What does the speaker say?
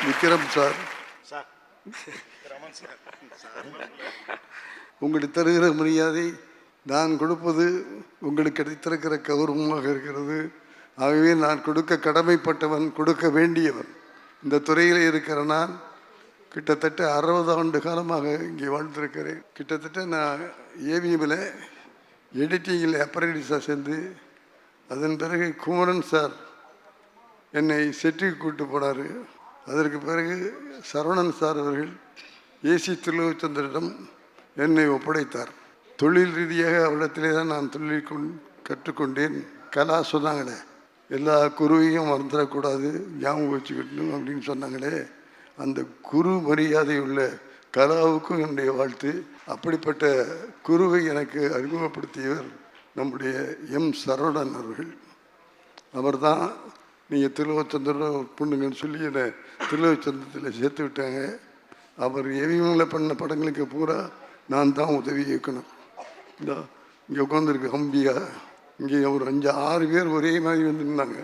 Vikram sir, உங்களுக்கு தருகிற மரியாதை நான் கொடுப்பது உங்களுக்கு கிடைத்திருக்கிற கௌரவமாக இருக்கிறது. ஆகவே நான் கொடுக்க கடமைப்பட்டவன், கொடுக்க வேண்டியவன். இந்த துறையில் இருக்கிற நான் கிட்டத்தட்ட 60 ஆண்டு காலமாக இங்கே வாழ்ந்திருக்கிறேன். கிட்டத்தட்ட நான் ஏவிஎம்மில் எடிட்டிங்கில் அப்ரண்டிஸாக சேர்ந்து, அதன் பிறகு குமரன் சார் என்னை செட்டுக்கு கூப்பிட்டு போனார். அதற்கு பிறகு சரவணன் சார் அவர்கள் ஏசி திருலோச்சந்திரிடம் என்னை ஒப்படைத்தார். தொழில் ரீதியாக அவரிடத்திலே தான் நான் தொழில் கற்றுக்கொண்டேன். கலா சொன்னாங்களே, எல்லா குருவையும் மறந்துடக்கூடாது, ஞாபகம் வச்சுக்கணும் அப்படின்னு சொன்னாங்களே, அந்த குரு மரியாதை உள்ள கலாவுக்கும் என்னுடைய வாழ்த்து. அப்படிப்பட்ட குருவை எனக்கு அறிமுகப்படுத்தியவர் நம்முடைய எம் சரவணன் அவர்கள். அவர் தான் நீங்கள் திருலோச்சந்திரன் பொண்ணுங்கன்னு சொல்லி என்னை திருலோச்சந்திரத்தில் சேர்த்து விட்டாங்க. அவர் ஏவிஎம்மில் பண்ண படங்களுக்கு பூரா நான் தான் உதவி இயக்கணும். இந்த இங்கே உட்காந்துருக்கு அம்பியா, இங்கே ஒரு 5-6 பேர் ஒரே மாதிரி வந்து நின்னாங்க.